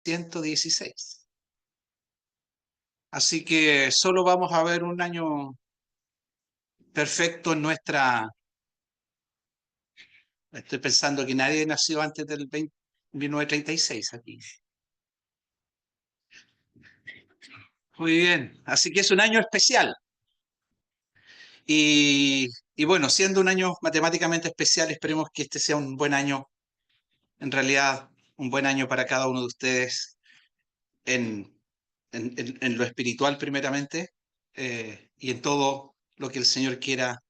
116. Así que solo vamos a ver un año perfecto en nuestra... Estoy pensando que nadie nació antes del 1936 aquí. Muy bien, así que es un año especial. Y bueno, siendo un año matemáticamente especial, esperemos que este sea un buen año, en realidad un buen año para cada uno de ustedes en, en lo espiritual primeramente, y en todo lo que el Señor quiera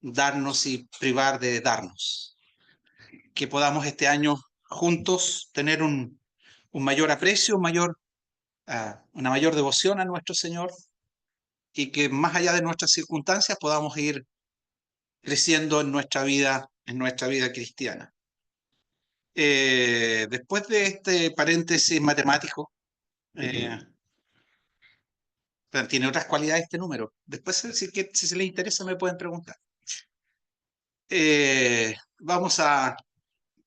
darnos y privar de darnos. Que podamos este año juntos tener un mayor aprecio, una mayor devoción a nuestro Señor, y que más allá de nuestras circunstancias podamos ir creciendo en nuestra vida cristiana. Después de este paréntesis matemático, eh, tiene otras cualidades este número. Después, si les interesa, me pueden preguntar. Vamos a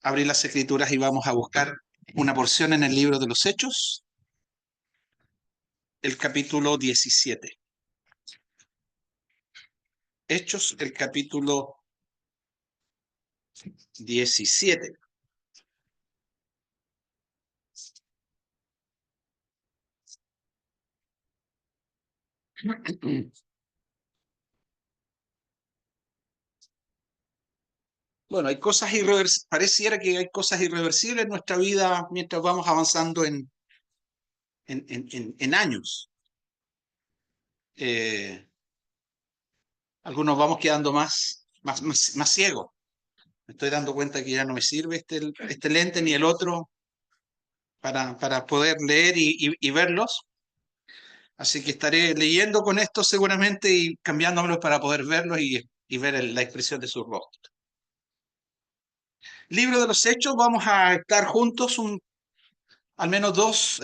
abrir las escrituras y vamos a buscar una porción en el libro de los Hechos, el capítulo 17. Hechos, el capítulo 17. Bueno, hay cosas irreversibles, pareciera que hay cosas irreversibles en nuestra vida mientras vamos avanzando en años. Eh, Algunos vamos quedando más ciegos. Me estoy dando cuenta que ya no me sirve este lente ni el otro para poder leer y verlos. Así que estaré leyendo con esto seguramente y cambiándomelos para poder verlos y ver la expresión de su rostro. Libro de los Hechos, vamos a estar juntos al menos dos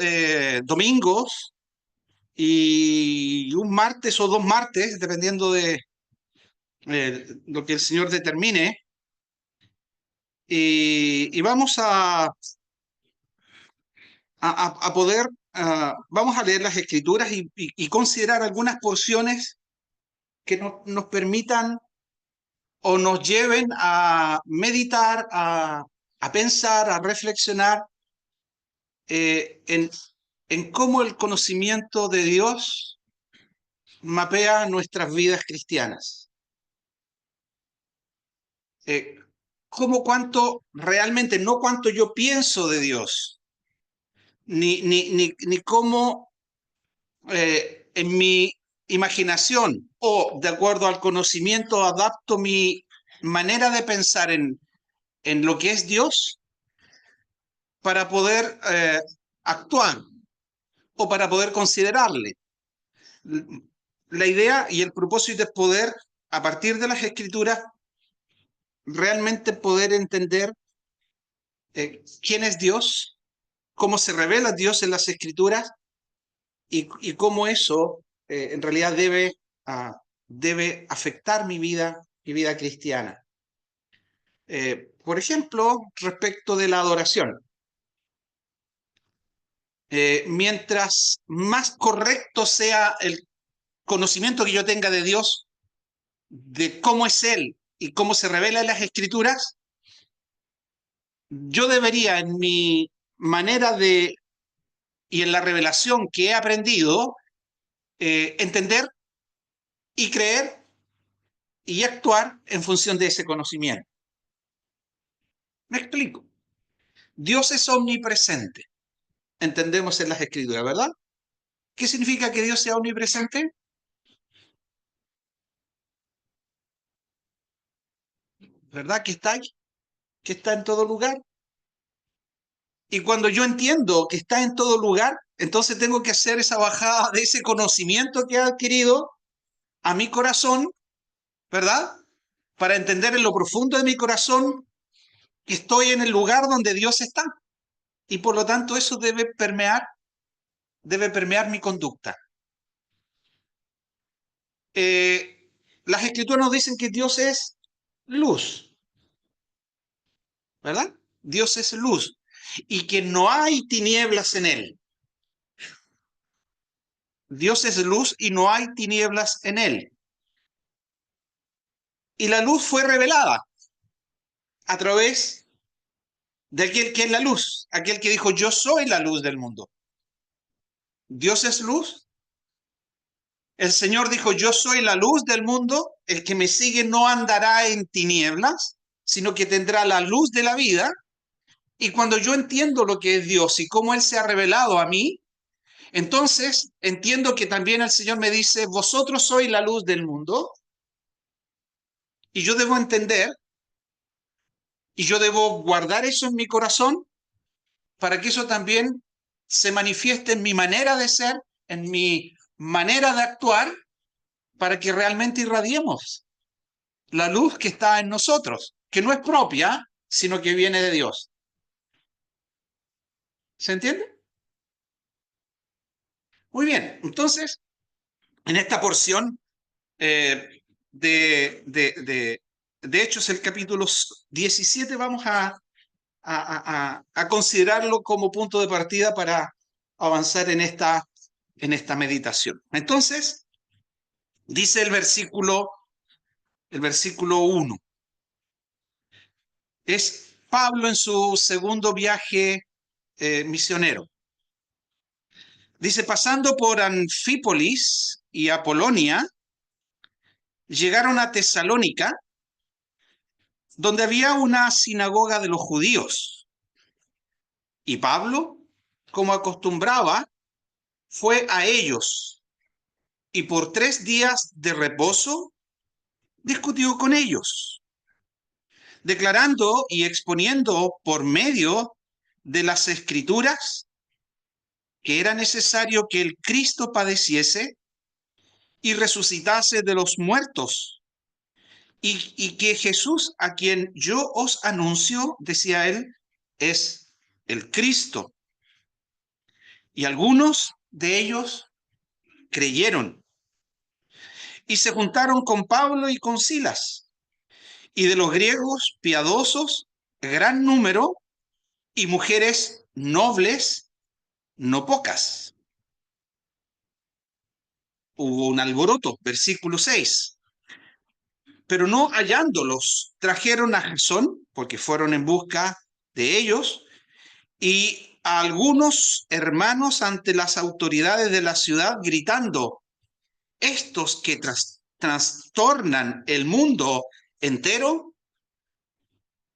domingos y un martes o dos martes, dependiendo de lo que el Señor determine. Y vamos a poder, vamos a leer las Escrituras y considerar algunas porciones que nos permitan o nos lleven a meditar, a pensar, a reflexionar en cómo el conocimiento de Dios mapea nuestras vidas cristianas. Eh, cómo cuánto realmente, no cuánto yo pienso de Dios, ni cómo en mi imaginación o de acuerdo al conocimiento adapto mi manera de pensar en lo que es Dios para poder actuar o para poder considerarle. La idea y el propósito es poder, a partir de las escrituras, realmente poder entender quién es Dios, cómo se revela Dios en las escrituras y cómo eso en realidad debe afectar mi vida cristiana. Por ejemplo, respecto de la adoración. Mientras más correcto sea el conocimiento que yo tenga de Dios, de cómo es Él y cómo se revela en las Escrituras, yo debería en mi manera de y en la revelación que he aprendido, entender y creer y actuar en función de ese conocimiento. Me explico. Dios es omnipresente, entendemos en las Escrituras, ¿verdad? ¿Qué significa que Dios sea omnipresente? ¿Verdad que está ahí? Que está en todo lugar. Y cuando yo entiendo que está en todo lugar, entonces tengo que hacer esa bajada de ese conocimiento que he adquirido a mi corazón, ¿verdad? Para entender en lo profundo de mi corazón que estoy en el lugar donde Dios está. Y por lo tanto eso debe permear mi conducta. Las escrituras nos dicen que Dios es luz, ¿verdad? Dios es luz. y que no hay tinieblas en él. Dios es luz y no hay tinieblas en él. Y la luz fue revelada a través de aquel que es la luz, aquel que dijo, yo soy la luz del mundo. Dios es luz. El Señor dijo, yo soy la luz del mundo. El que me sigue no andará en tinieblas, sino que tendrá la luz de la vida. Y cuando yo entiendo lo que es Dios y cómo Él se ha revelado a mí, entonces entiendo que también el Señor me dice, vosotros sois la luz del mundo. Y yo debo entender y yo debo guardar eso en mi corazón para que eso también se manifieste en mi manera de ser, en mi manera de actuar, para que realmente irradiemos la luz que está en nosotros, que no es propia, sino que viene de Dios. ¿Se entiende? Muy bien, entonces, en esta porción de Hechos, el capítulo 17, vamos a considerarlo como punto de partida para avanzar en esta meditación. Entonces, dice el versículo 1. Es Pablo en su segundo viaje misionero. Dice, pasando por Anfípolis y Apolonia, llegaron a Tesalónica, donde había una sinagoga de los judíos. Y Pablo, como acostumbraba, fue a ellos y por 3 días de reposo discutió con ellos, declarando y exponiendo por medio de las Escrituras que era necesario que el Cristo padeciese y resucitase de los muertos, y que Jesús, a quien yo os anuncio, decía él, es el Cristo. Y algunos de ellos creyeron y se juntaron con Pablo y con Silas, y de los griegos piadosos, gran número, y mujeres nobles, no pocas. Hubo un alboroto, versículo 6. Pero no hallándolos, trajeron a Jasón, porque fueron en busca de ellos, y a algunos hermanos ante las autoridades de la ciudad, gritando, estos que trastornan el mundo entero,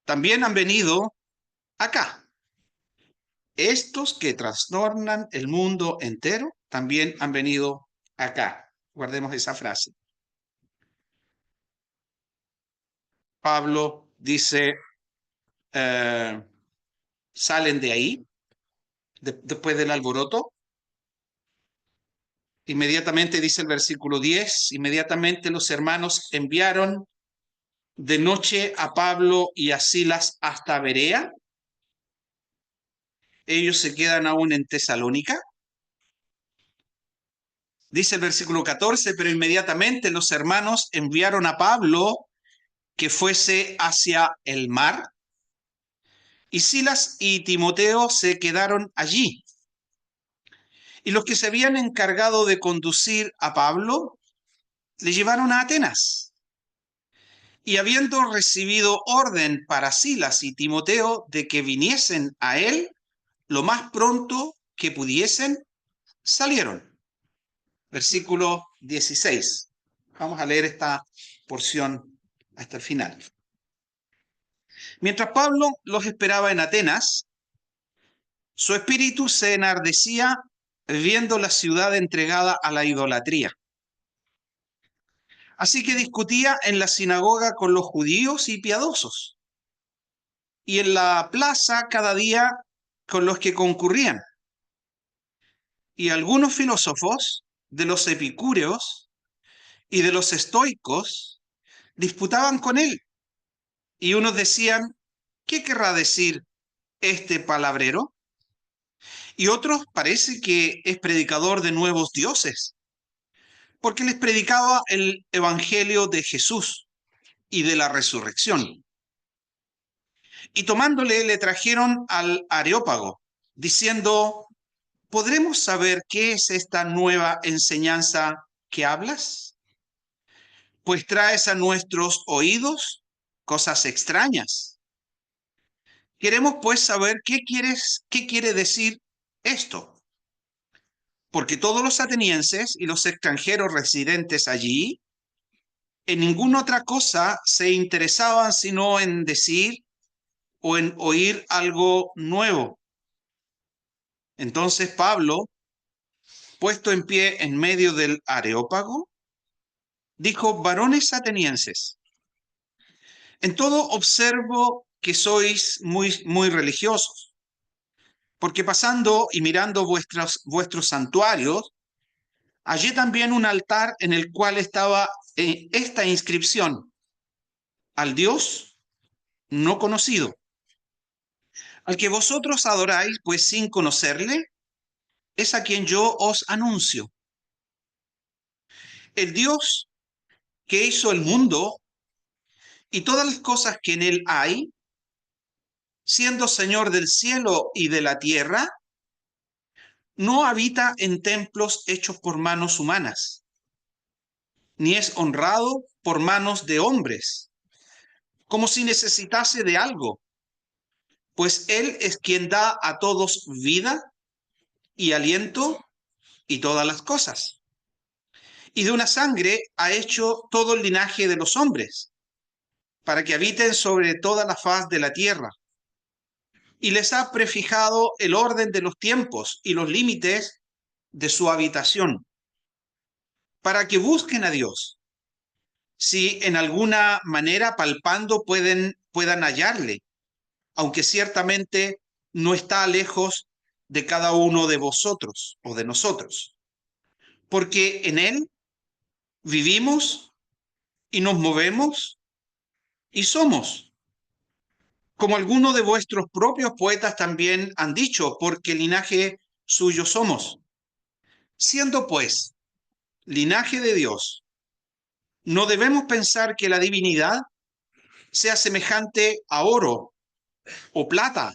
también han venido acá. Estos que trastornan el mundo entero, también han venido acá. Guardemos esa frase. Pablo dice, salen de ahí, después del alboroto. Inmediatamente dice el versículo 10, inmediatamente los hermanos enviaron de noche a Pablo y a Silas hasta Berea. Ellos se quedan aún en Tesalónica. Dice el versículo 14, pero inmediatamente los hermanos enviaron a Pablo que fuese hacia el mar, y Silas y Timoteo se quedaron allí. Y los que se habían encargado de conducir a Pablo le llevaron a Atenas. Y habiendo recibido orden para Silas y Timoteo de que viniesen a él lo más pronto que pudiesen, salieron. Versículo 16. Vamos a leer esta porción hasta el final. Mientras Pablo los esperaba en Atenas, su espíritu se enardecía viendo la ciudad entregada a la idolatría. Así que discutía en la sinagoga con los judíos y piadosos, y en la plaza cada día con los que concurrían. Y algunos filósofos de los epicúreos y de los estoicos disputaban con él, y unos decían, ¿qué querrá decir este palabrero? Y otros parece que es predicador de nuevos dioses, porque les predicaba el evangelio de Jesús y de la resurrección. Y tomándole le trajeron al Areópago, diciendo, ¿podremos saber qué es esta nueva enseñanza que hablas? Pues traes a nuestros oídos cosas extrañas. Queremos pues saber qué quiere decir esto. Porque todos los atenienses y los extranjeros residentes allí en ninguna otra cosa se interesaban sino en decir o en oír algo nuevo. Entonces Pablo, puesto en pie en medio del Areópago, dijo, varones atenienses, en todo observo que sois muy religiosos, porque pasando y mirando vuestros santuarios, hallé también un altar en el cual estaba esta inscripción, al Dios no conocido, al que vosotros adoráis, pues sin conocerle, es a quien yo os anuncio. El Dios que hizo el mundo y todas las cosas que en él hay, siendo Señor del cielo y de la tierra, no habita en templos hechos por manos humanas, ni es honrado por manos de hombres, como si necesitase de algo, pues Él es quien da a todos vida y aliento y todas las cosas. Y de una sangre ha hecho todo el linaje de los hombres, para que habiten sobre toda la faz de la tierra. Y les ha prefijado el orden de los tiempos y los límites de su habitación, para que busquen a Dios, si en alguna manera palpando puedan hallarle, aunque ciertamente no está lejos de cada uno de vosotros o de nosotros, porque en él vivimos y nos movemos y somos, como algunos de vuestros propios poetas también han dicho, porque linaje suyo somos. Siendo pues linaje de Dios, no debemos pensar que la divinidad sea semejante a oro o plata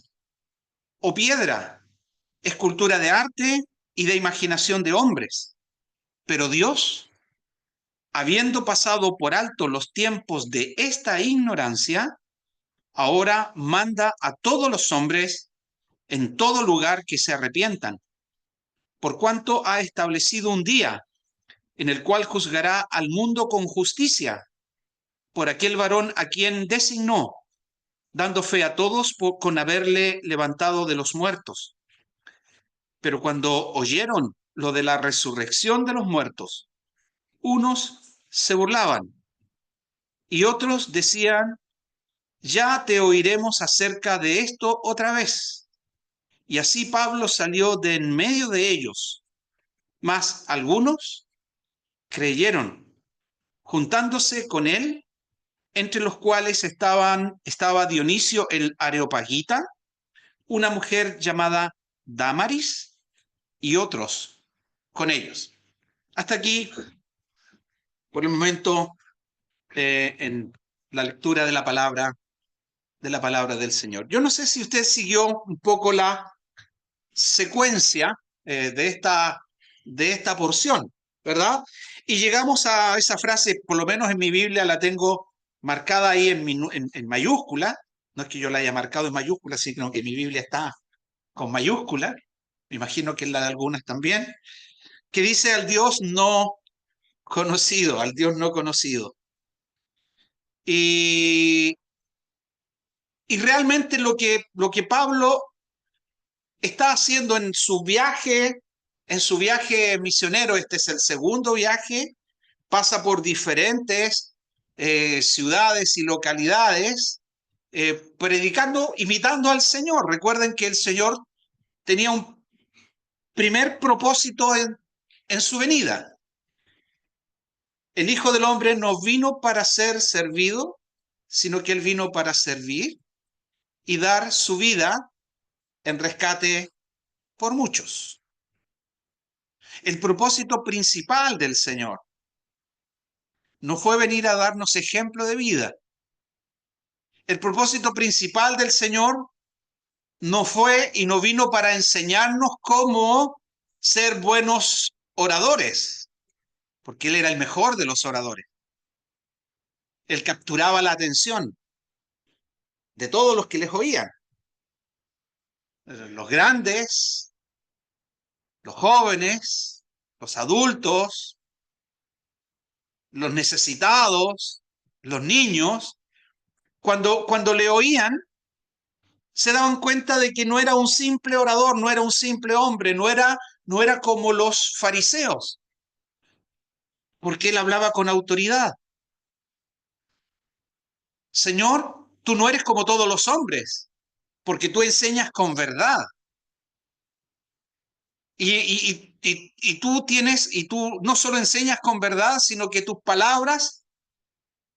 o piedra, escultura de arte y de imaginación de hombres. Pero Dios, habiendo pasado por alto los tiempos de esta ignorancia, ahora manda a todos los hombres en todo lugar que se arrepientan, por cuanto ha establecido un día en el cual juzgará al mundo con justicia por aquel varón a quien designó, dando fe a todos con haberle levantado de los muertos. Pero cuando oyeron lo de la resurrección de los muertos, unos se burlaban y otros decían, ya te oiremos acerca de esto otra vez. Y así Pablo salió de en medio de ellos, mas algunos creyeron, juntándose con él, entre los cuales estaba Dionisio el Areopagita, una mujer llamada Dámaris y otros con ellos. Hasta aquí, por el momento, en la lectura de la palabra del Señor. Yo no sé si usted siguió un poco la secuencia de esta porción, ¿verdad? Y llegamos a esa frase, por lo menos en mi Biblia la tengo marcada ahí en mayúscula. No es que yo la haya marcado en mayúscula, sino que mi Biblia está con mayúscula. Me imagino que en la de algunas también, que dice al Dios no conocido, al Dios no conocido. Y, y realmente lo que Pablo está haciendo en su viaje misionero, este es el segundo viaje, pasa por diferentes ciudades y localidades, predicando, imitando al Señor. Recuerden que el Señor tenía un primer propósito en su venida. El Hijo del Hombre no vino para ser servido, sino que Él vino para servir y dar su vida en rescate por muchos. El propósito principal del Señor no fue venir a darnos ejemplo de vida. El propósito principal del Señor no fue y no vino para enseñarnos cómo ser buenos oradores, porque Él era el mejor de los oradores. Él capturaba la atención de todos los que les oían, los grandes, los jóvenes, los adultos, los necesitados, los niños. Cuando le oían, se daban cuenta de que no era un simple orador, no era un simple hombre, no era como los fariseos, porque él hablaba con autoridad. Señor, tú no eres como todos los hombres, porque tú enseñas con verdad. Y tú no solo enseñas con verdad, sino que tus palabras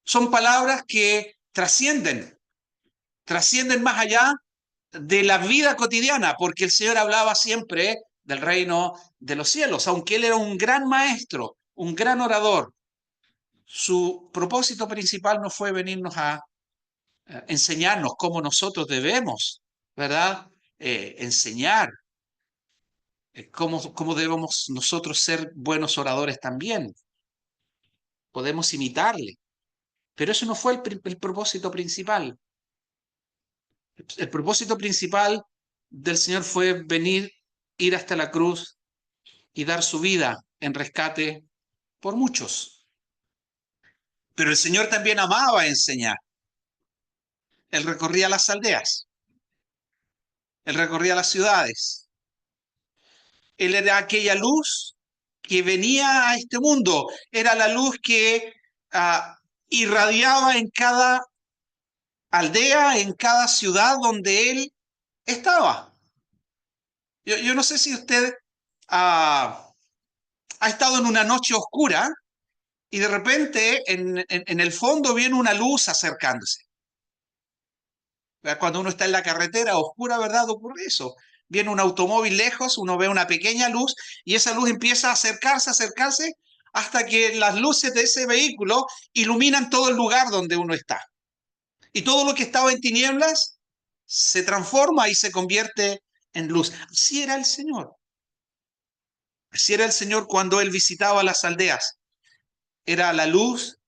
son palabras que trascienden más allá de la vida cotidiana, porque el Señor hablaba siempre del reino de los cielos, aunque Él era un gran maestro, un gran orador. Su propósito principal no fue venirnos a enseñarnos cómo nosotros debemos, ¿verdad? Enseñar cómo debemos nosotros ser buenos oradores también. Podemos imitarle, pero eso no fue el propósito principal. El propósito principal del Señor fue venir, ir hasta la cruz y dar su vida en rescate por muchos. Pero el Señor también amaba enseñar. Él recorría las aldeas, Él recorría las ciudades. Él era aquella luz que venía a este mundo, era la luz que irradiaba en cada aldea, en cada ciudad donde Él estaba. Yo no sé si usted ha estado en una noche oscura y de repente en el fondo viene una luz acercándose. Cuando uno está en la carretera oscura, ¿verdad? Ocurre eso. Viene un automóvil lejos, uno ve una pequeña luz y esa luz empieza a acercarse, hasta que las luces de ese vehículo iluminan todo el lugar donde uno está. Y todo lo que estaba en tinieblas se transforma y se convierte en luz. Así era el Señor. Así era el Señor cuando Él visitaba las aldeas. Era la luz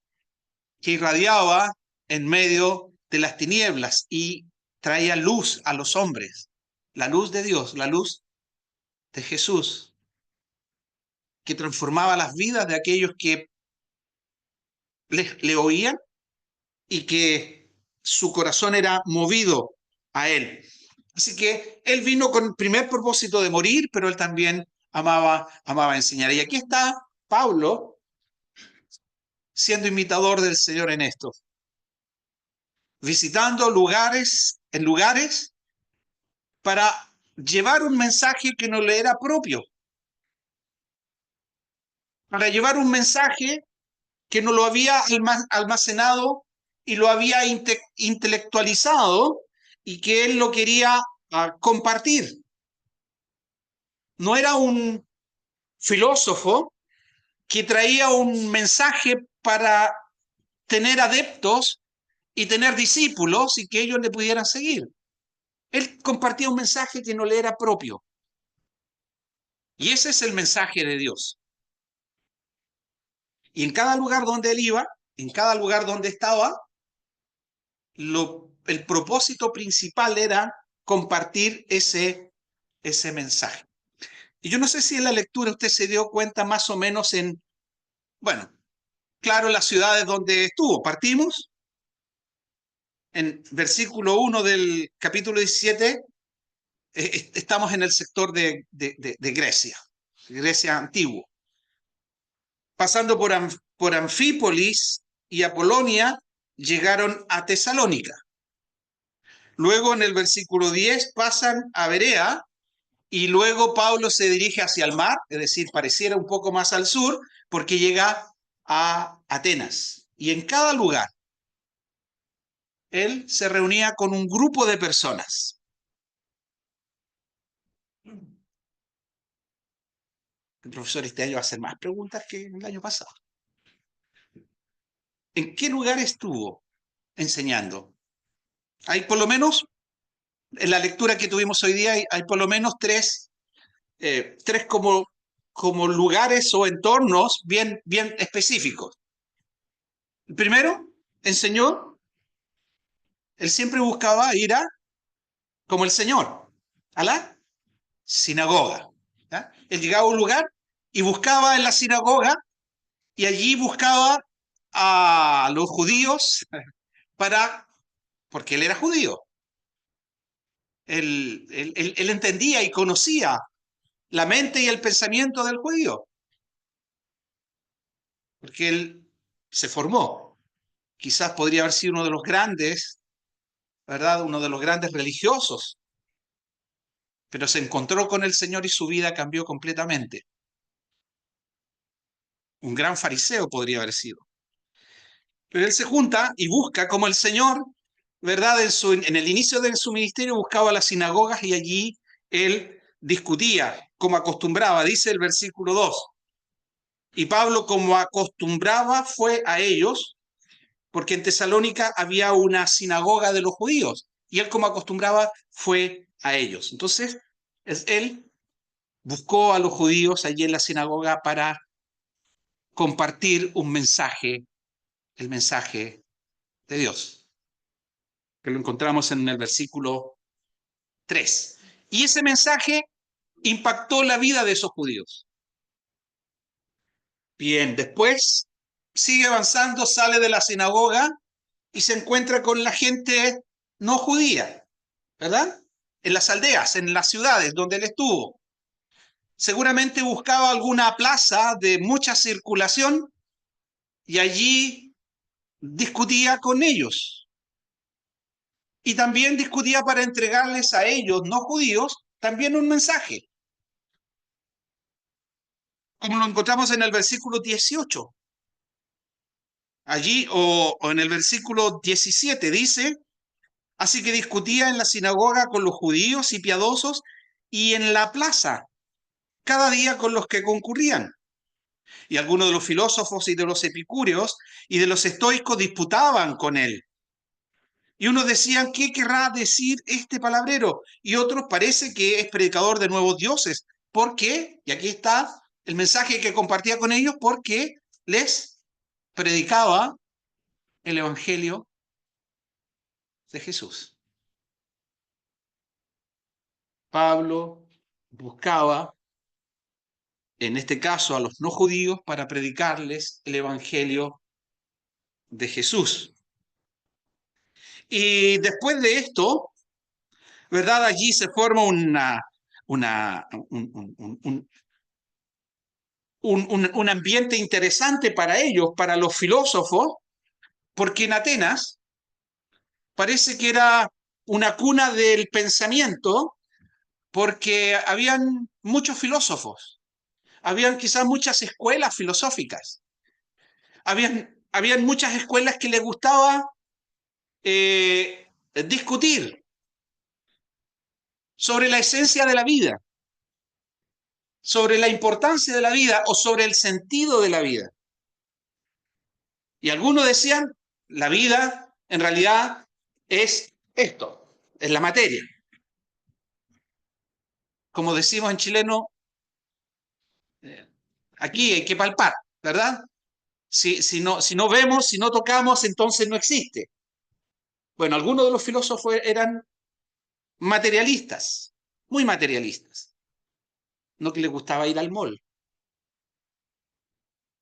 que irradiaba en medio de las tinieblas y traía luz a los hombres. La luz de Dios, la luz de Jesús, que transformaba las vidas de aquellos que le oían y que su corazón era movido a Él. Así que Él vino con el primer propósito de morir, pero Él también amaba enseñar. Y aquí está Pablo siendo imitador del Señor en esto, visitando lugares para llevar un mensaje que no le era propio, para llevar un mensaje que no lo había almacenado y lo había intelectualizado y que él lo quería compartir. No era un filósofo que traía un mensaje para tener adeptos y tener discípulos y que ellos le pudieran seguir. Él compartía un mensaje que no le era propio. Y ese es el mensaje de Dios. Y en cada lugar donde él iba, en cada lugar donde estaba, el propósito principal era compartir ese mensaje. Y yo no sé si en la lectura usted se dio cuenta más o menos bueno, claro, las ciudades donde estuvo. Partimos en versículo 1 del capítulo 17, estamos en el sector de Grecia, Grecia antigua. Pasando por Anfípolis y Apolonia, llegaron a Tesalónica. Luego en el versículo 10 pasan a Berea y luego Pablo se dirige hacia el mar, es decir, pareciera un poco más al sur, porque llega a Atenas. Y en cada lugar él se reunía con un grupo de personas. El profesor este año va a hacer más preguntas que el año pasado. ¿En qué lugar estuvo enseñando? Hay por lo menos, en la lectura que tuvimos hoy día, hay por lo menos tres como lugares o entornos bien específicos. El primero, enseñó, él siempre buscaba ir como el Señor, a la sinagoga. ¿Ya? Él llegaba a un lugar y buscaba en la sinagoga y allí buscaba a los judíos porque él era judío. Él entendía y conocía la mente y el pensamiento del judío, porque él se formó. Quizás podría haber sido uno de los grandes, ¿verdad? Uno de los grandes religiosos, pero se encontró con el Señor y su vida cambió completamente. Un gran fariseo podría haber sido. Pero él se junta y busca como el Señor, ¿verdad? En el inicio de su ministerio buscaba las sinagogas y allí él discutía, como acostumbraba, dice el versículo 2. Y Pablo, como acostumbraba, fue a ellos, porque en Tesalónica había una sinagoga de los judíos, y él, como acostumbraba, fue a ellos. Entonces, él buscó a los judíos allí en la sinagoga para compartir un mensaje, el mensaje de Dios, que lo encontramos en el versículo 3. Y ese mensaje impactó la vida de esos judíos. Bien, después sigue avanzando, sale de la sinagoga y se encuentra con la gente no judía, ¿verdad? En las aldeas, en las ciudades donde él estuvo. Seguramente buscaba alguna plaza de mucha circulación y allí discutía con ellos. Y también discutía para entregarles a ellos, no judíos, también un mensaje, como lo encontramos en el versículo 18. Allí, o en el versículo 17, dice: así que discutía en la sinagoga con los judíos y piadosos y en la plaza, cada día con los que concurrían. Y algunos de los filósofos y de los epicúreos y de los estoicos disputaban con él. Y unos decían: ¿qué querrá decir este palabrero? Y otros: parece que es predicador de nuevos dioses. ¿Por qué? Y aquí está el mensaje que compartía con ellos: porque les predicaba el evangelio de Jesús. Pablo buscaba, en este caso, a los no judíos para predicarles el evangelio de Jesús. Y después de esto, ¿verdad? Allí se forma un ambiente interesante para ellos, para los filósofos, porque en Atenas parece que era una cuna del pensamiento, porque habían muchos filósofos, habían quizás muchas escuelas filosóficas, habían muchas escuelas que les gustaba discutir sobre la esencia de la vida, sobre la importancia de la vida o sobre el sentido de la vida. Y algunos decían: la vida en realidad es esto, es la materia. Como decimos en chileno, aquí hay que palpar, ¿verdad? Si no vemos, si no tocamos, entonces no existe. Bueno, algunos de los filósofos eran materialistas, muy materialistas. No que les gustaba ir al mall.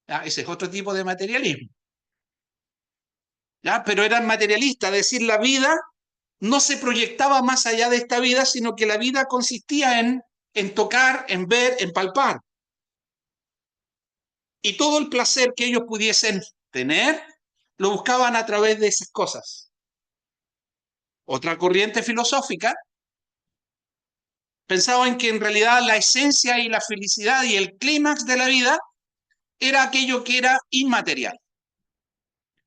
¿Ya? Ese es otro tipo de materialismo. ¿Ya? Pero eran materialistas, es decir, la vida no se proyectaba más allá de esta vida, sino que la vida consistía en tocar, en ver, en palpar. Y todo el placer que ellos pudiesen tener, lo buscaban a través de esas cosas. Otra corriente filosófica pensaba en que en realidad la esencia y la felicidad y el clímax de la vida era aquello que era inmaterial,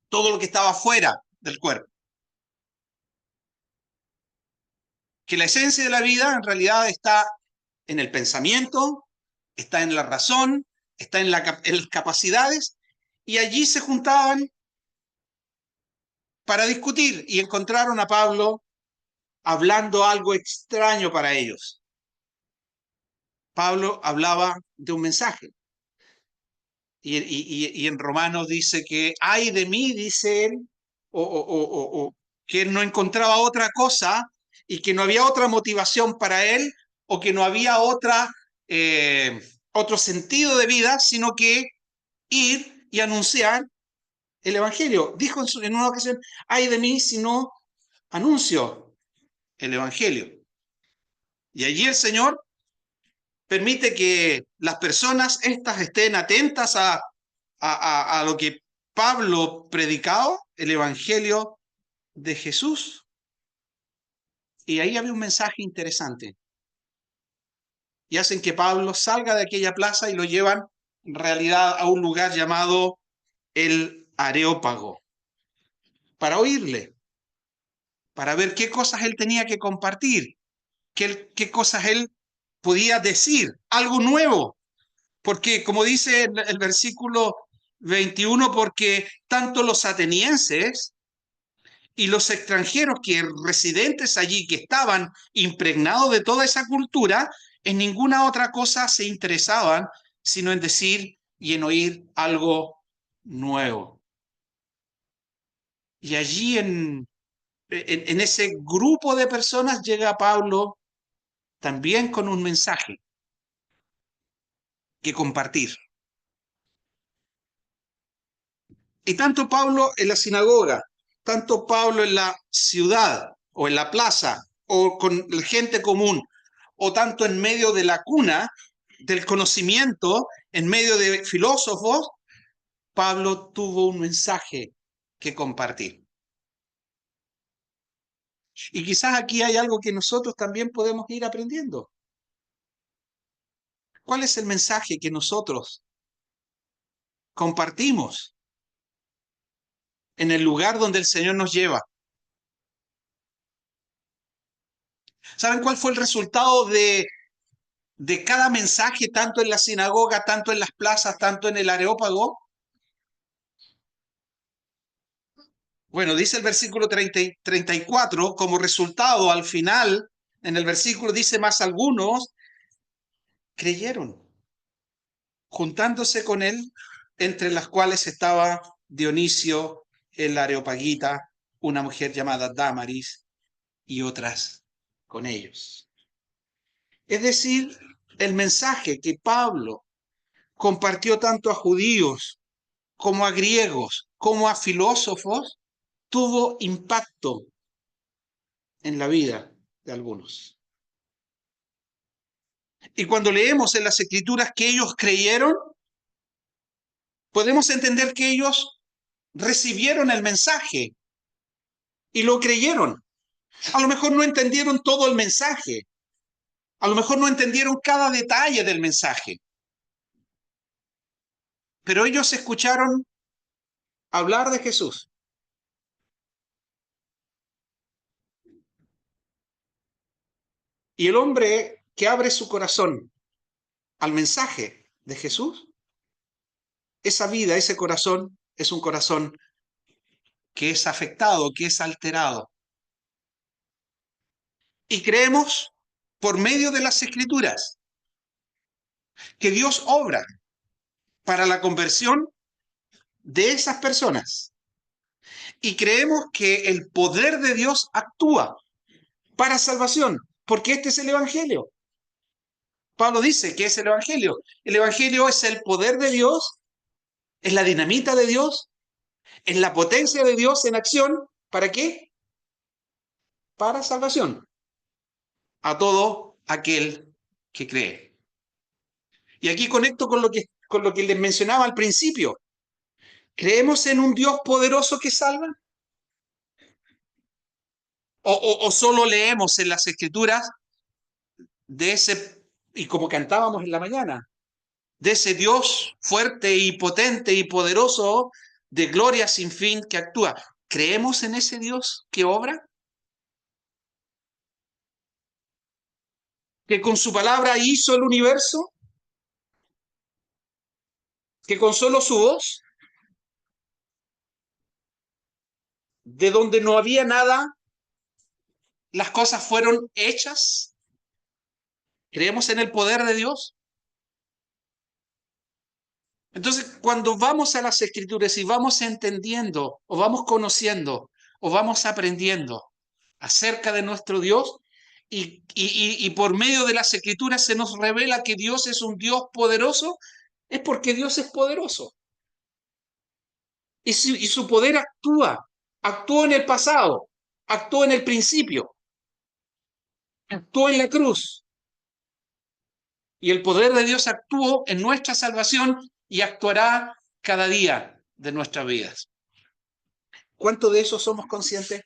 todo lo que estaba fuera del cuerpo. Que la esencia de la vida en realidad está en el pensamiento, está en la razón, está en las capacidades, y allí se juntaban para discutir y encontraron a Pablo hablando algo extraño para ellos. Pablo hablaba de un mensaje. Y en Romanos dice que ay de mí, dice él, o que él no encontraba otra cosa y que no había otra motivación para él o que no había otro sentido de vida, sino que ir y anunciar el Evangelio. Dijo en una ocasión, ay de mí si no anuncio el Evangelio. Y allí el Señor permite que las personas estas estén atentas a lo que Pablo predicaba, el Evangelio de Jesús. Y ahí había un mensaje interesante. Y hacen que Pablo salga de aquella plaza y lo llevan en realidad a un lugar llamado el Areópago, para oírle, para ver qué cosas él tenía que compartir, qué cosas él podía decir, algo nuevo. Porque, como dice el versículo 21, porque tanto los atenienses y los extranjeros que residentes allí, que estaban impregnados de toda esa cultura, en ninguna otra cosa se interesaban, sino en decir y en oír algo nuevo. Y allí en ese grupo de personas llega Pablo también con un mensaje que compartir. Y tanto Pablo en la sinagoga, tanto Pablo en la ciudad o en la plaza o con la gente común, o tanto en medio de la cuna del conocimiento, en medio de filósofos, Pablo tuvo un mensaje que compartir. Y quizás aquí hay algo que nosotros también podemos ir aprendiendo. ¿Cuál es el mensaje que nosotros compartimos en el lugar donde el Señor nos lleva? ¿Saben cuál fue el resultado de cada mensaje, tanto en la sinagoga, tanto en las plazas, tanto en el Areópago? Bueno, dice el versículo 34, como resultado, al final, en el versículo dice, más algunos creyeron, juntándose con él, entre las cuales estaba Dionisio, el Areopagita, una mujer llamada Dámaris y otras con ellos. Es decir, el mensaje que Pablo compartió tanto a judíos como a griegos, como a filósofos, tuvo impacto en la vida de algunos. Y cuando leemos en las escrituras que ellos creyeron, podemos entender que ellos recibieron el mensaje y lo creyeron. A lo mejor no entendieron todo el mensaje, a lo mejor no entendieron cada detalle del mensaje, pero ellos escucharon hablar de Jesús. Y el hombre que abre su corazón al mensaje de Jesús, esa vida, ese corazón, es un corazón que es afectado, que es alterado. Y creemos por medio de las escrituras que Dios obra para la conversión de esas personas. Y creemos que el poder de Dios actúa para salvación, porque este es el Evangelio. Pablo dice que es el Evangelio. El Evangelio es el poder de Dios, es la dinamita de Dios, es la potencia de Dios en acción. ¿Para qué? Para salvación a todo aquel que cree. Y aquí conecto con lo que les mencionaba al principio. ¿Creemos en un Dios poderoso que salva? ¿O solo leemos en las Escrituras de ese, y como cantábamos en la mañana, de ese Dios fuerte y potente y poderoso, de gloria sin fin que actúa? ¿Creemos en ese Dios que obra? ¿Que con su palabra hizo el universo? ¿Que con solo su voz de donde no había nada, las cosas fueron hechas. ¿Creemos en el poder de Dios? Entonces, cuando vamos a las Escrituras y vamos entendiendo, o vamos conociendo, o vamos aprendiendo acerca de nuestro Dios, y por medio de las Escrituras se nos revela que Dios es un Dios poderoso, es porque Dios es poderoso. Y su poder actuó en el pasado, actuó en el principio, actuó en la cruz. Y el poder de Dios actuó en nuestra salvación y actuará cada día de nuestras vidas. ¿Cuánto de eso somos conscientes?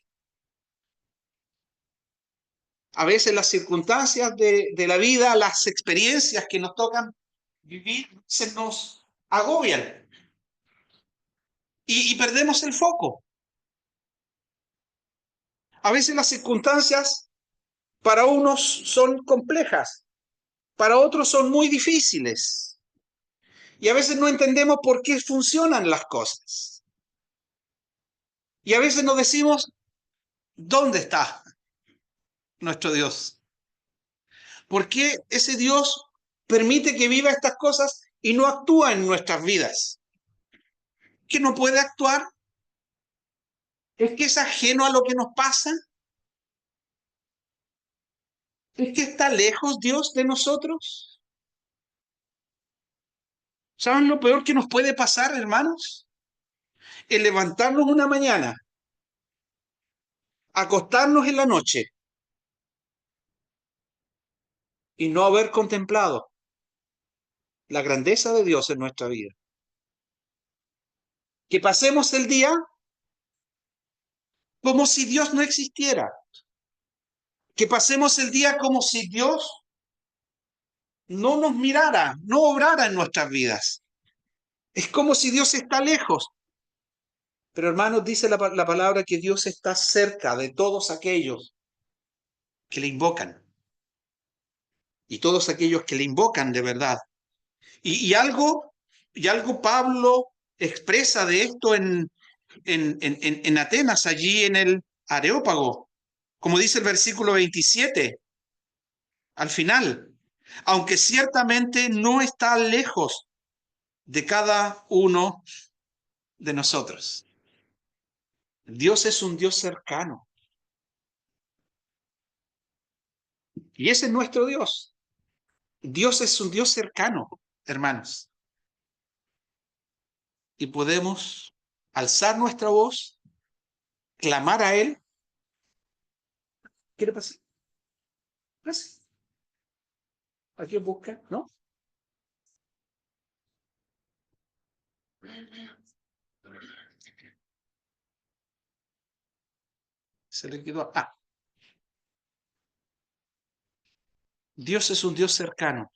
A veces las circunstancias de la vida, las experiencias que nos tocan vivir, se nos agobian y perdemos el foco. A veces las circunstancias para unos son complejas, para otros son muy difíciles. Y a veces no entendemos por qué funcionan las cosas. Y a veces nos decimos, ¿dónde está nuestro Dios? ¿Por qué ese Dios permite que viva estas cosas y no actúa en nuestras vidas? ¿Que no puede actuar? ¿Es que es ajeno a lo que nos pasa? ¿Es que está lejos Dios de nosotros? ¿Saben lo peor que nos puede pasar, hermanos? El levantarnos una mañana, acostarnos en la noche y no haber contemplado la grandeza de Dios en nuestra vida. Que pasemos el día como si Dios no existiera. Que pasemos el día como si Dios no nos mirara, no obrara en nuestras vidas. Es como si Dios está lejos. Pero hermanos, dice la palabra que Dios está cerca de todos aquellos que le invocan. Y todos aquellos que le invocan de verdad. Y algo Pablo expresa de esto en Atenas, allí en el Areópago. Como dice el versículo 27, al final. Aunque ciertamente no está lejos de cada uno de nosotros. Dios es un Dios cercano. Y ese es nuestro Dios. Dios es un Dios cercano, hermanos. Y podemos alzar nuestra voz, clamar a Él. ¿Quiere pasar? Pase. ¿Aquí busca? ¿No? Se le quedó. Dios es un Dios cercano.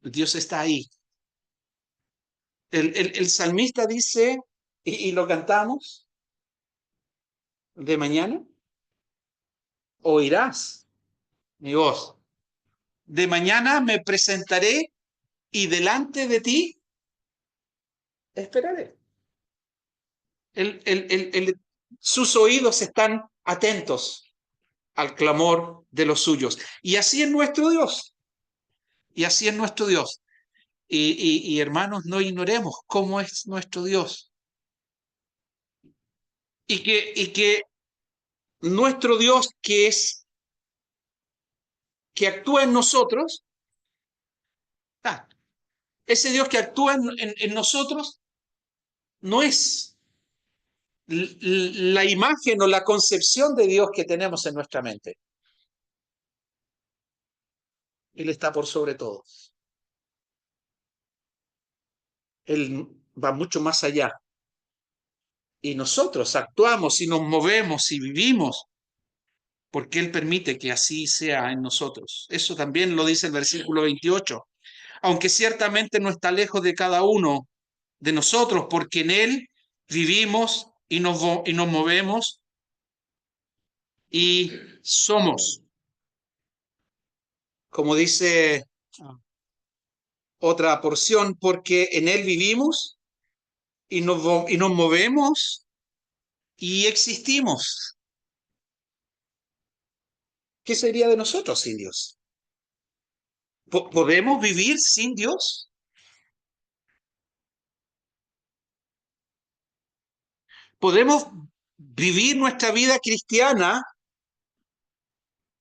Dios está ahí. El salmista dice, y lo cantamos, de mañana oirás mi voz. De mañana me presentaré y delante de ti esperaré. Sus oídos están atentos al clamor de los suyos. Y así es nuestro Dios. Y así es nuestro Dios. Y hermanos, no ignoremos cómo es nuestro Dios. Y que nuestro Dios que actúa en nosotros, ese Dios que actúa en nosotros no es la imagen o la concepción de Dios que tenemos en nuestra mente. Él está por sobre todo. Él va mucho más allá. Y nosotros actuamos y nos movemos y vivimos porque Él permite que así sea en nosotros. Eso también lo dice el versículo 28. Aunque ciertamente no está lejos de cada uno de nosotros, porque en Él vivimos y nos movemos y somos. Como dice otra porción, porque en Él vivimos y nos movemos y existimos. ¿Qué sería de nosotros sin Dios? ¿Podemos vivir sin Dios? ¿Podemos vivir nuestra vida cristiana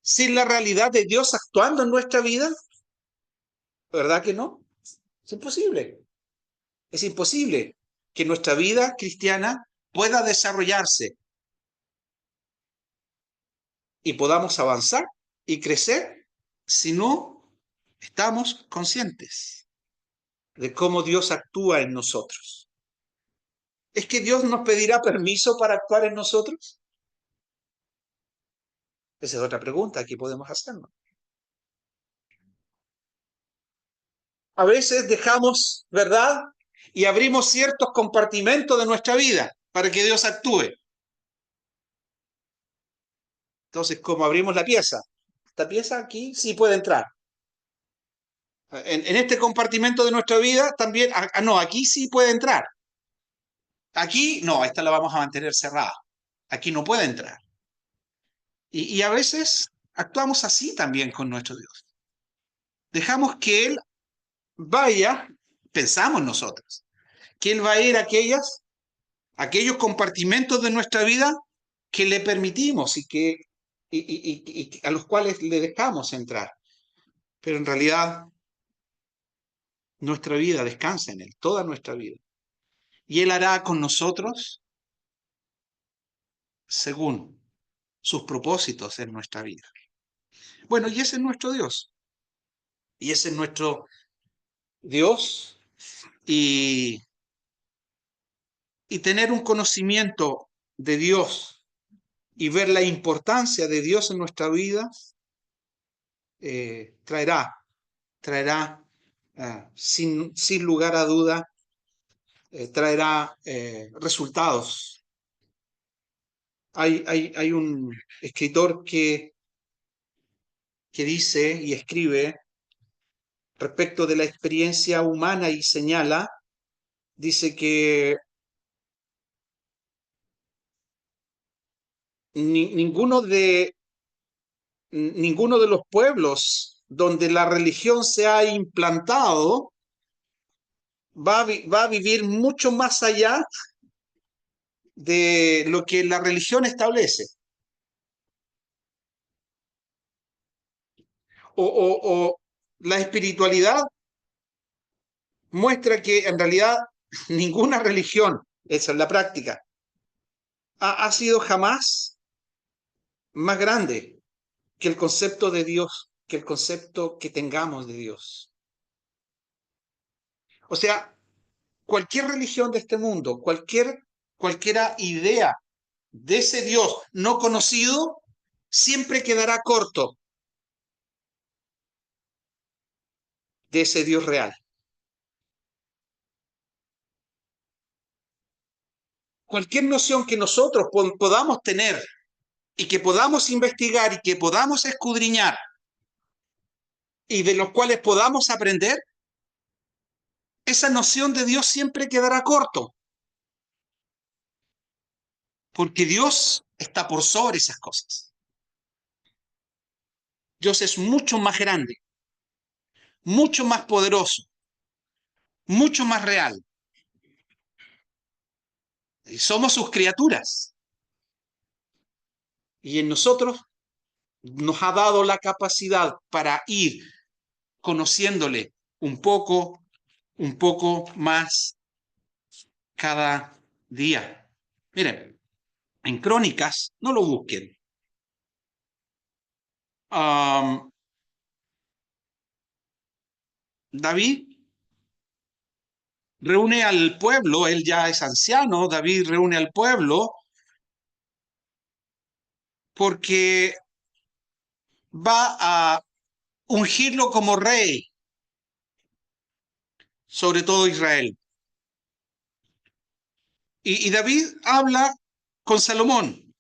sin la realidad de Dios actuando en nuestra vida? ¿Verdad que no? Es imposible. Es imposible que nuestra vida cristiana pueda desarrollarse y podamos avanzar y crecer si no estamos conscientes de cómo Dios actúa en nosotros. ¿Es que Dios nos pedirá permiso para actuar en nosotros? Esa es otra pregunta que podemos hacernos. A veces dejamos, ¿verdad? Y abrimos ciertos compartimentos de nuestra vida para que Dios actúe. Entonces, como abrimos la pieza, esta pieza aquí sí puede entrar. En este compartimento de nuestra vida también, no, aquí sí puede entrar. Aquí no, esta la vamos a mantener cerrada. Aquí no puede entrar. Y a veces actuamos así también con nuestro Dios. Dejamos que Él vaya, pensamos nosotros, que Él va a ir a aquellos compartimentos de nuestra vida que le permitimos y a los cuales le dejamos entrar. Pero en realidad nuestra vida descansa en Él, toda nuestra vida. Y Él hará con nosotros según sus propósitos en nuestra vida. Bueno, y ese es nuestro Dios. Y ese es nuestro Dios. Y tener un conocimiento de Dios y ver la importancia de Dios en nuestra vida traerá sin lugar a duda, traerá resultados. Hay un escritor que dice y escribe respecto de la experiencia humana y señala, dice que ninguno de los pueblos donde la religión se ha implantado va a vivir mucho más allá de lo que la religión establece. O la espiritualidad muestra que en realidad ninguna religión, esa es la práctica, ha sido jamás más grande que el concepto de Dios, que el concepto que tengamos de Dios. O sea, cualquier religión de este mundo, cualquiera idea de ese Dios no conocido, siempre quedará corto de ese Dios real. Cualquier noción que nosotros podamos tener y que podamos investigar y que podamos escudriñar y de los cuales podamos aprender, esa noción de Dios siempre quedará corto, porque Dios está por sobre esas cosas. Dios es mucho más grande, mucho más poderoso, mucho más real. Y somos sus criaturas. Y en nosotros nos ha dado la capacidad para ir conociéndole un poco más cada día. Miren, en Crónicas, no lo busquen. David reúne al pueblo, él ya es anciano, David reúne al pueblo porque va a ungirlo como rey sobre todo Israel. Y David habla con Salomón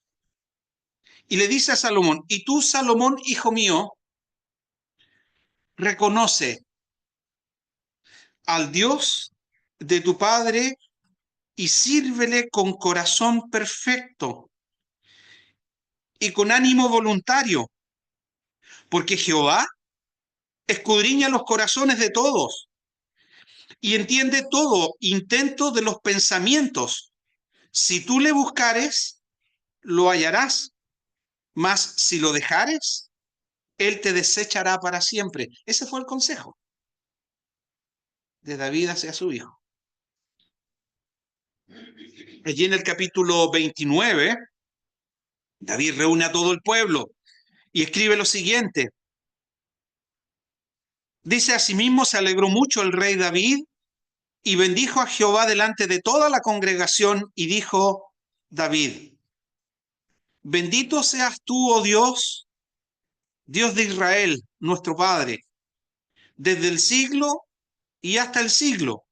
y le dice a Salomón, y tú, Salomón, hijo mío, reconoce al Dios de tu padre y sírvele con corazón perfecto y con ánimo voluntario, porque Jehová escudriña los corazones de todos y entiende todo intento de los pensamientos. Si tú le buscares, lo hallarás, mas si lo dejares, él te desechará para siempre. Ese fue el consejo de David hacia su hijo. Allí en el capítulo 29, David reúne a todo el pueblo y escribe lo siguiente. Dice: asimismo se alegró mucho el rey David y bendijo a Jehová delante de toda la congregación y dijo David: bendito seas tú, oh Dios, Dios de Israel, nuestro Padre, desde el siglo y hasta el siglo.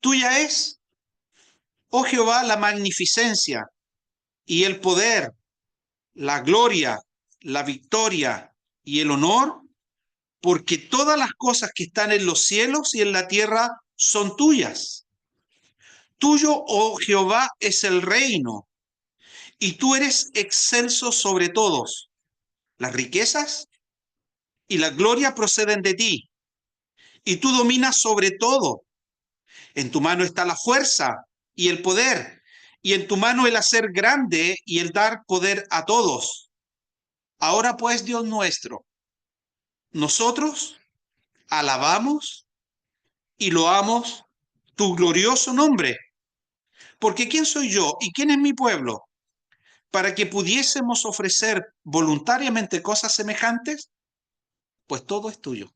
Tuya es, oh Jehová, la magnificencia y el poder, la gloria, la victoria y el honor, porque todas las cosas que están en los cielos y en la tierra son tuyas. Tuyo, oh Jehová, es el reino, y tú eres excelso sobre todos. Las riquezas y la gloria proceden de ti, y tú dominas sobre todo. En tu mano está la fuerza y el poder, y en tu mano el hacer grande y el dar poder a todos. Ahora pues, Dios nuestro, nosotros alabamos y loamos tu glorioso nombre. Porque ¿quién soy yo y quién es mi pueblo para que pudiésemos ofrecer voluntariamente cosas semejantes? Pues todo es tuyo.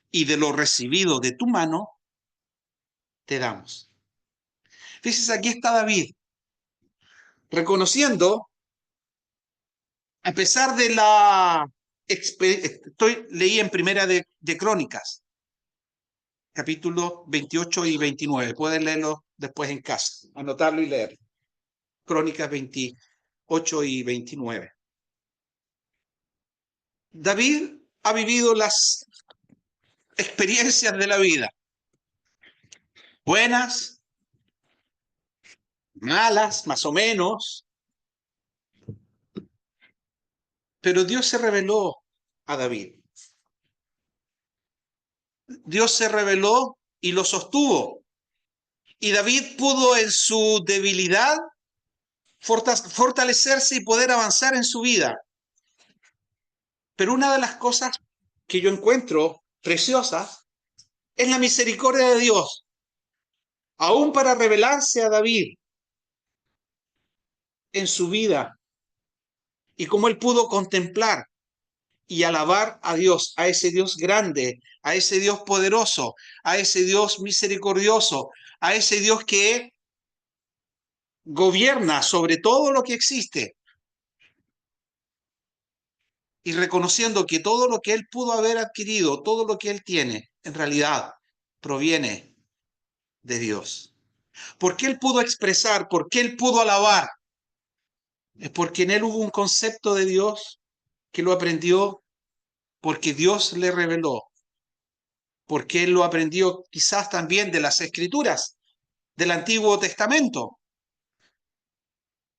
Y de lo recibido de tu mano te damos. Fíjese, aquí está David, reconociendo, a pesar de leí en Primera de Crónicas, capítulos 28 y 29. Pueden leerlo después en casa, anotarlo y leerlo. Crónicas 28 y 29. David ha vivido las experiencias de la vida, buenas, malas, más o menos, pero Dios se reveló a David. Dios se reveló y lo sostuvo. Y David pudo en su debilidad fortalecerse y poder avanzar en su vida. Pero una de las cosas que yo encuentro preciosas es la misericordia de Dios, aún para revelarse a David en su vida, y cómo él pudo contemplar y alabar a Dios, a ese Dios grande, a ese Dios poderoso, a ese Dios misericordioso, a ese Dios que gobierna sobre todo lo que existe, y reconociendo que todo lo que él pudo haber adquirido, todo lo que él tiene, en realidad proviene de Dios. ¿Por qué él pudo expresar? ¿Por qué él pudo alabar? Es porque en él hubo un concepto de Dios que lo aprendió porque Dios le reveló, porque él lo aprendió quizás también de las Escrituras, del Antiguo Testamento,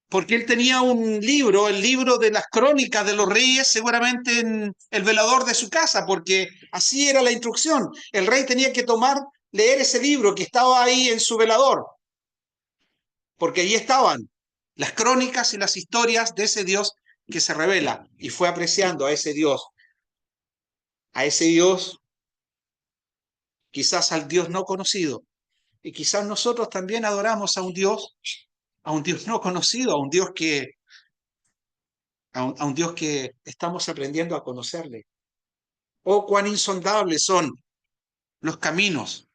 porque él tenía un libro, el libro de las crónicas de los reyes, seguramente en el velador de su casa, porque así era la instrucción. El rey tenía que leer ese libro que estaba ahí en su velador, porque allí estaban las crónicas y las historias de ese Dios que se revela, y fue apreciando a ese Dios, quizás al Dios no conocido, y quizás nosotros también adoramos a un Dios no conocido, a un Dios que estamos aprendiendo a conocerle. Oh, cuán insondables son los caminos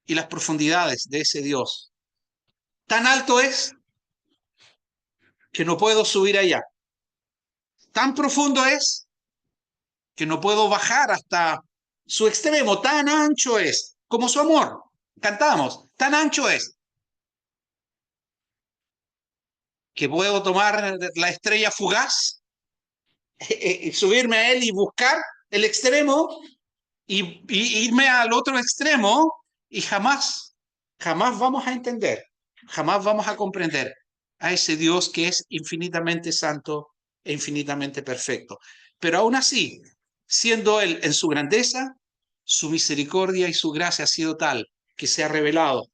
y las profundidades de ese Dios. Tan alto es que no puedo subir allá. Tan profundo es que no puedo bajar hasta su extremo. Tan ancho es como su amor. Cantamos, tan ancho es que puedo tomar la estrella fugaz, subirme a él y buscar el extremo y irme al otro extremo y jamás jamás vamos a entender, jamás vamos a comprender a ese Dios que es infinitamente santo e infinitamente perfecto. Pero aún así, siendo Él en su grandeza, su misericordia y su gracia ha sido tal que se ha revelado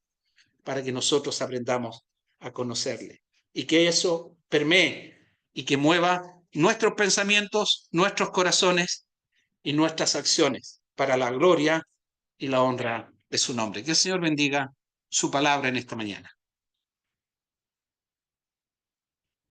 para que nosotros aprendamos a conocerle y que eso permee y que mueva nuestros pensamientos, nuestros corazones y nuestras acciones para la gloria y la honra de su nombre. Que el Señor bendiga su palabra en esta mañana.